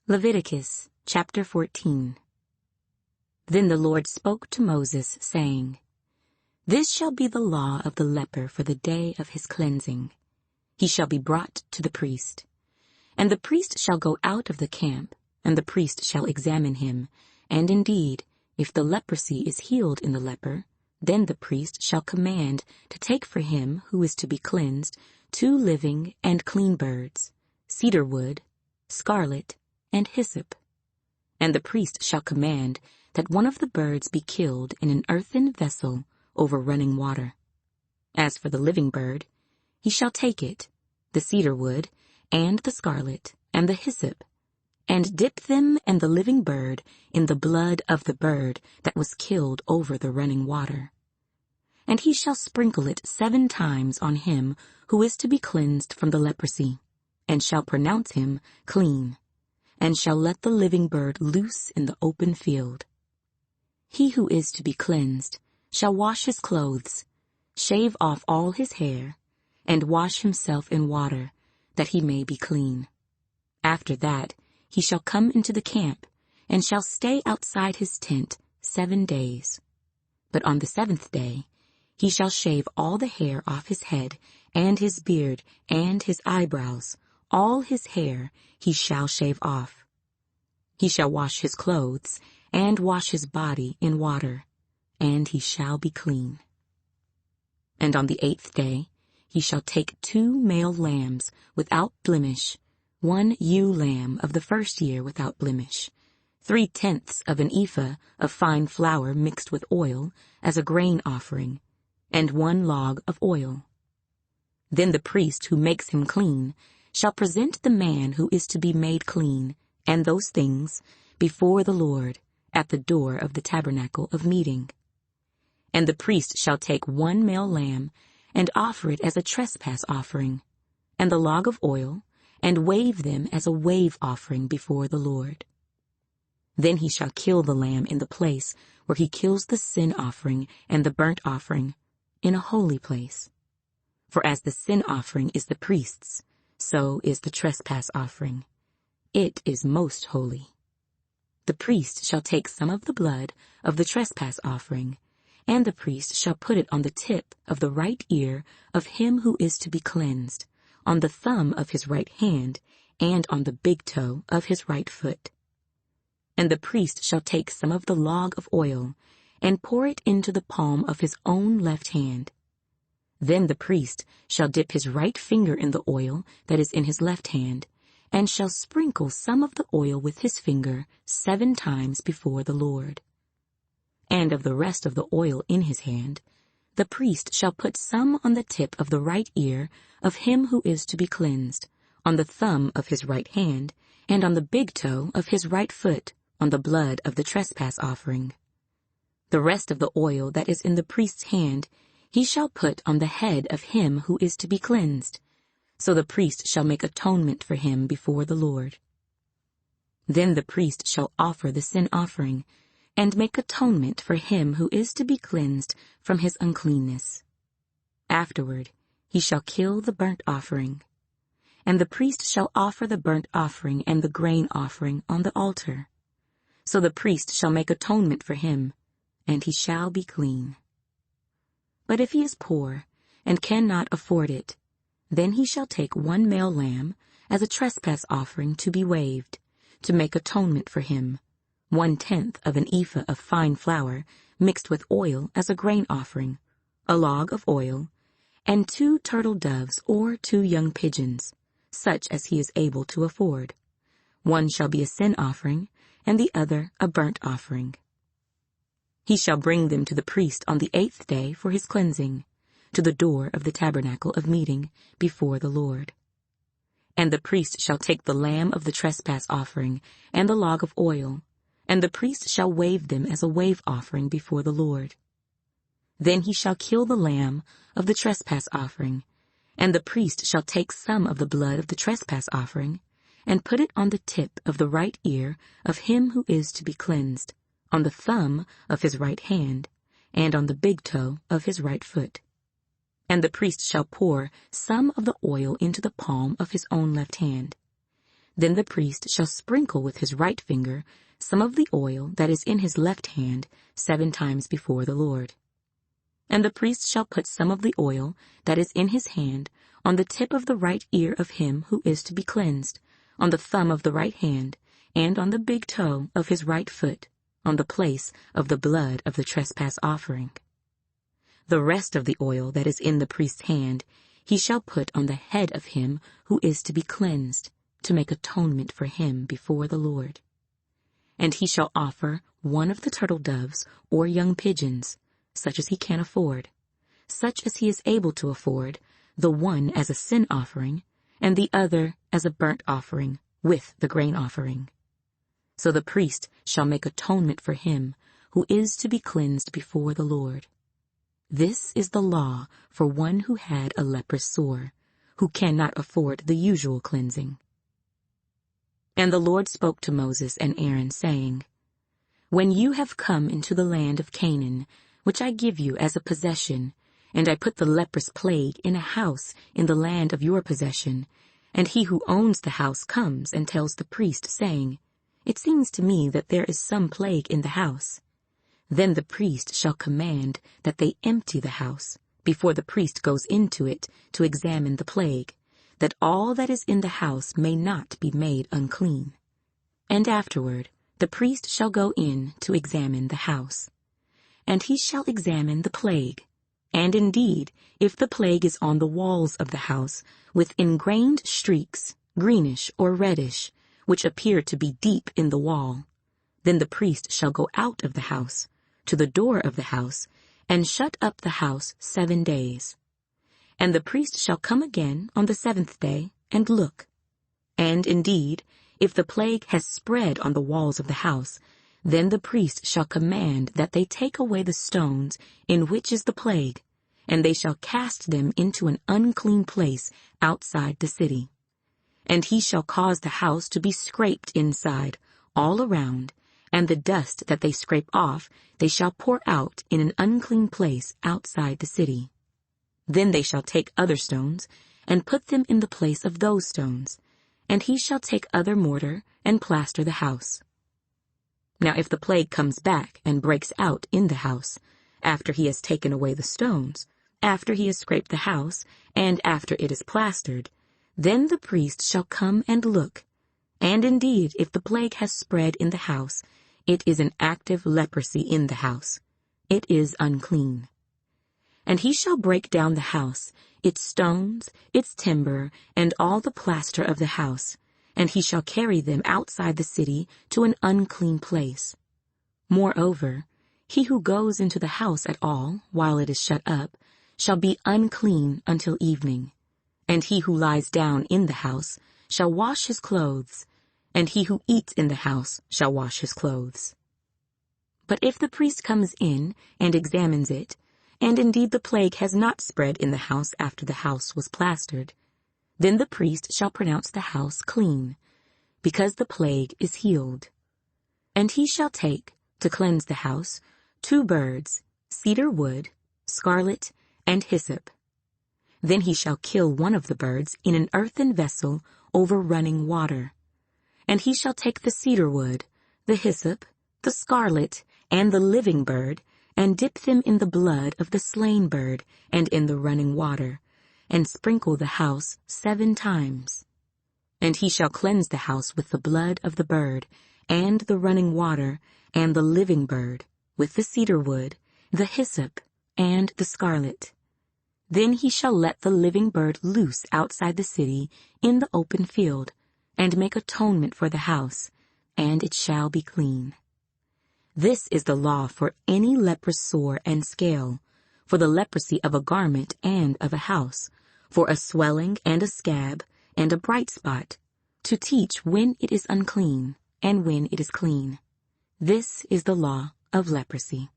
Leviticus chapter 14. Then the Lord spoke to Moses, saying, This shall be the law of the leper for the day of his cleansing. He shall be brought to the priest. And the priest shall go out of the camp, and the priest shall examine him. And indeed, if the leprosy is healed in the leper, then the priest shall command to take for him who is to be cleansed 2 living and clean birds, cedar wood, scarlet, and hyssop. And the priest shall command that one of the birds be killed in an earthen vessel over running water. As for the living bird, he shall take it, the cedar wood, and the scarlet, and the hyssop, and dip them and the living bird in the blood of the bird that was killed over the running water. And he shall sprinkle it 7 times on him who is to be cleansed from the leprosy, and shall pronounce him clean, and shall let the living bird loose in the open field. He who is to be cleansed shall wash his clothes, shave off all his hair, and wash himself in water, that he may be clean. After that he shall come into the camp, and shall stay outside his tent 7 days. But on the 7th day he shall shave all the hair off his head, and his beard, and his eyebrows, all his hair he shall shave off. He shall wash his clothes, and wash his body in water, and he shall be clean. And on the 8th day he shall take 2 male lambs without blemish, 1 ewe lamb of the 1st year without blemish, 3/10 of an ephah of fine flour mixed with oil as a grain offering, and 1 log of oil. Then the priest who makes him clean shall present the man who is to be made clean, and those things, before the Lord, at the door of the tabernacle of meeting. And the priest shall take 1 male lamb, and offer it as a trespass offering, and the log of oil, and wave them as a wave offering before the Lord. Then he shall kill the lamb in the place where he kills the sin offering and the burnt offering, in a holy place. For as the sin offering is the priest's, so is the trespass offering. It is most holy. The priest shall take some of the blood of the trespass offering, and the priest shall put it on the tip of the right ear of him who is to be cleansed, on the thumb of his right hand, and on the big toe of his right foot. And the priest shall take some of the log of oil, and pour it into the palm of his own left hand. Then the priest shall dip his right finger in the oil that is in his left hand, and shall sprinkle some of the oil with his finger 7 times before the Lord. And of the rest of the oil in his hand, the priest shall put some on the tip of the right ear of him who is to be cleansed, on the thumb of his right hand, and on the big toe of his right foot, on the blood of the trespass offering. The rest of the oil that is in the priest's hand he shall put on the head of him who is to be cleansed, so the priest shall make atonement for him before the Lord. Then the priest shall offer the sin offering, and make atonement for him who is to be cleansed from his uncleanness. Afterward he shall kill the burnt offering, and the priest shall offer the burnt offering and the grain offering on the altar. So the priest shall make atonement for him, and he shall be clean. But if he is poor, and cannot afford it, then he shall take 1 male lamb as a trespass offering to be waved, to make atonement for him, 1/10 of an ephah of fine flour mixed with oil as a grain offering, a log of oil, and 2 turtle doves or 2 young pigeons, such as he is able to afford. One shall be a sin offering, and the other a burnt offering. He shall bring them to the priest on the 8th day for his cleansing, to the door of the tabernacle of meeting before the Lord. And the priest shall take the lamb of the trespass offering and the log of oil, and the priest shall wave them as a wave offering before the Lord. Then he shall kill the lamb of the trespass offering, and the priest shall take some of the blood of the trespass offering, and put it on the tip of the right ear of him who is to be cleansed, on the thumb of his right hand, and on the big toe of his right foot. And the priest shall pour some of the oil into the palm of his own left hand. Then the priest shall sprinkle with his right finger some of the oil that is in his left hand 7 times before the Lord. And the priest shall put some of the oil that is in his hand on the tip of the right ear of him who is to be cleansed, on the thumb of the right hand, and on the big toe of his right foot, on the place of the blood of the trespass offering. The rest of the oil that is in the priest's hand he shall put on the head of him who is to be cleansed, to make atonement for him before the Lord. And he shall offer one of the turtle doves or young pigeons, such as he can afford, such as he is able to afford, the one as a sin offering, and the other as a burnt offering with the grain offering. So the priest shall make atonement for him who is to be cleansed before the Lord. This is the law for one who had a leprous sore, who cannot afford the usual cleansing. And the Lord spoke to Moses and Aaron, saying, When you have come into the land of Canaan, which I give you as a possession, and I put the leprous plague in a house in the land of your possession, and he who owns the house comes and tells the priest, saying, It seems to me that there is some plague in the house. Then the priest shall command that they empty the house, before the priest goes into it to examine the plague, that all that is in the house may not be made unclean. And afterward the priest shall go in to examine the house. And he shall examine the plague. And indeed, if the plague is on the walls of the house, with ingrained streaks, greenish or reddish, which appear to be deep in the wall, then the priest shall go out of the house, to the door of the house, and shut up the house 7 days. And the priest shall come again on the 7th day, and look. And indeed, if the plague has spread on the walls of the house, then the priest shall command that they take away the stones in which is the plague, and they shall cast them into an unclean place outside the city. And he shall cause the house to be scraped inside, all around, and the dust that they scrape off they shall pour out in an unclean place outside the city. Then they shall take other stones, and put them in the place of those stones, and he shall take other mortar, and plaster the house. Now if the plague comes back and breaks out in the house, after he has taken away the stones, after he has scraped the house, and after it is plastered, then the priest shall come and look. And indeed, if the plague has spread in the house, it is an active leprosy in the house. It is unclean. And he shall break down the house, its stones, its timber, and all the plaster of the house, and he shall carry them outside the city to an unclean place. Moreover, he who goes into the house at all, while it is shut up, shall be unclean until evening. And he who lies down in the house shall wash his clothes, and he who eats in the house shall wash his clothes. But if the priest comes in and examines it, and indeed the plague has not spread in the house after the house was plastered, then the priest shall pronounce the house clean, because the plague is healed. And he shall take, to cleanse the house, 2 birds, cedar wood, scarlet, and hyssop. Then he shall kill one of the birds in an earthen vessel over running water. And he shall take the cedar wood, the hyssop, the scarlet, and the living bird, and dip them in the blood of the slain bird and in the running water, and sprinkle the house 7 times. And he shall cleanse the house with the blood of the bird, and the running water, and the living bird, with the cedar wood, the hyssop, and the scarlet. Then he shall let the living bird loose outside the city in the open field, and make atonement for the house, and it shall be clean. This is the law for any leprous sore and scale, for the leprosy of a garment and of a house, for a swelling and a scab, and a bright spot, to teach when it is unclean, and when it is clean. This is the law of leprosy.